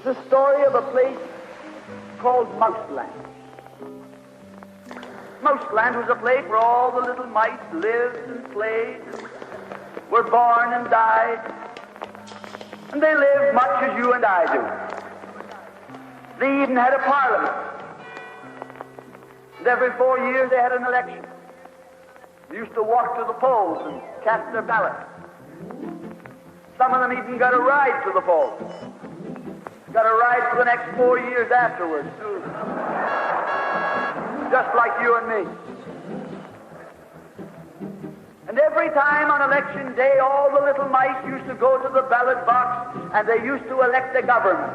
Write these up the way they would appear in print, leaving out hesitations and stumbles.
It's the story of a place called Mouseland. Mouseland was a place where all the little mice lived and played, and were born and died, and they lived much as you and I do. They even had a parliament, and every 4 years they had an election. They used to walk to the polls and cast their ballot. Some of them even got a ride to the polls. Got a ride for the next 4 years afterwards, too. Just like you and me. And every time on election day, all the little mice used to go to the ballot box and they used to elect a government.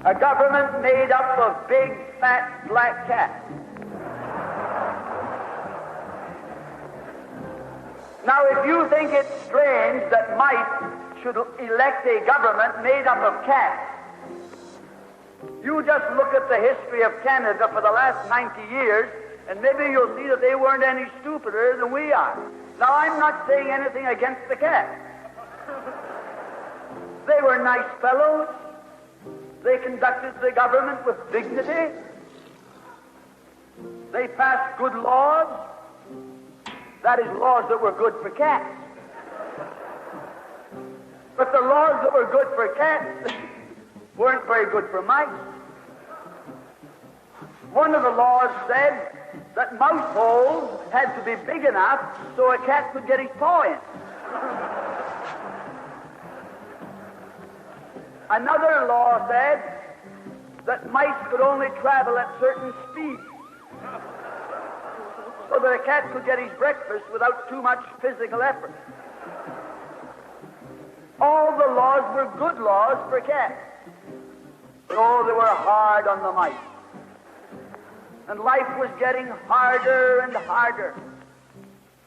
A government made up of big, fat, black cats. Now, if you think it's strange that mice should elect a government made up of cats, you just look at the history of Canada for the last 90 years, and maybe you'll see that they weren't any stupider than we are. Now, I'm not saying anything against the cats. They were nice fellows. They conducted the government with dignity. They passed good laws. That is, laws that were good for cats. But the laws that were good for cats weren't very good for mice. One of the laws said that mouse holes had to be big enough so a cat could get his paw in. Another law said that mice could only travel at certain speeds, so that a cat could get his breakfast without too much physical effort. All the laws were good laws for cats. But oh, they were hard on the mice. And life was getting harder and harder.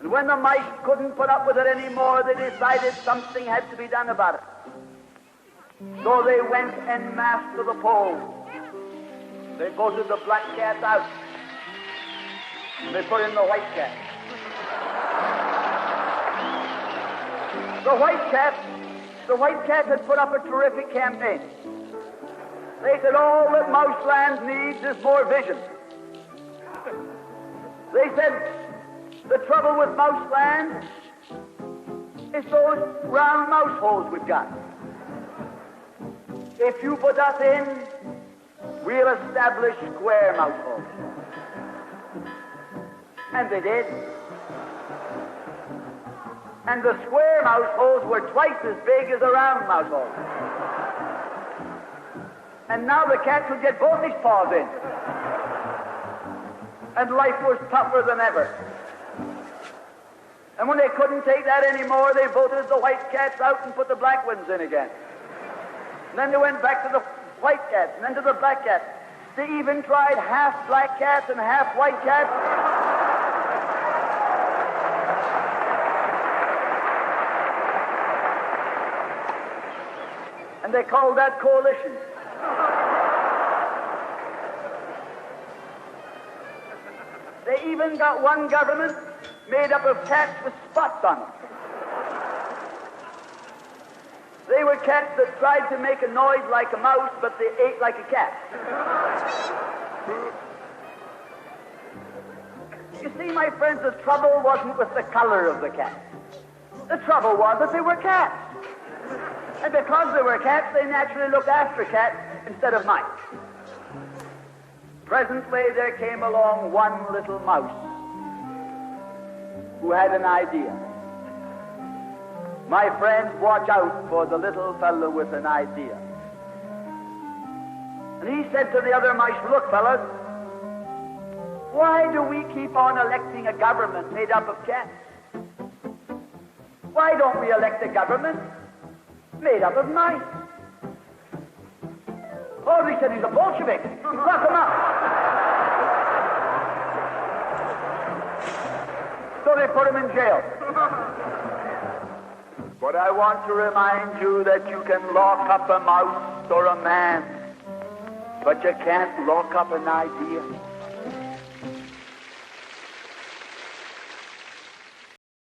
And when the mice couldn't put up with it anymore, they decided something had to be done about it. So they went en masse to the polls. They voted the black cat out. They put in the white cat. The white cat had put up a terrific campaign. They said all that Mouseland needs is more vision. They said the trouble with Mouseland is those round mouse holes we've got. If you put us in, we'll establish square mouse holes. And they did. And the square mouse holes were twice as big as the round mouse holes. And now the cat could get both his paws in. And life was tougher than ever. And when they couldn't take that anymore, they voted the white cats out and put the black ones in again. And then they went back to the white cats, and then to the black cats. They even tried half black cats and half white cats. And they called that coalition. They even got one government made up of cats with spots on them. They were cats that tried to make a noise like a mouse, but they ate like a cat. You see, my friends, the trouble wasn't with the color of the cat. The trouble was that they were cats. And because they were cats, they naturally looked after cats instead of mice. Presently, there came along one little mouse who had an idea. My friends, watch out for the little fellow with an idea. And he said to the other mice, look, fellas, why do we keep on electing a government made up of cats? Why don't we elect a government made up of mice? Oh, they said he's a Bolshevik. Lock him up. So they put him in jail. But I want to remind you that you can lock up a mouse or a man, but you can't lock up an idea.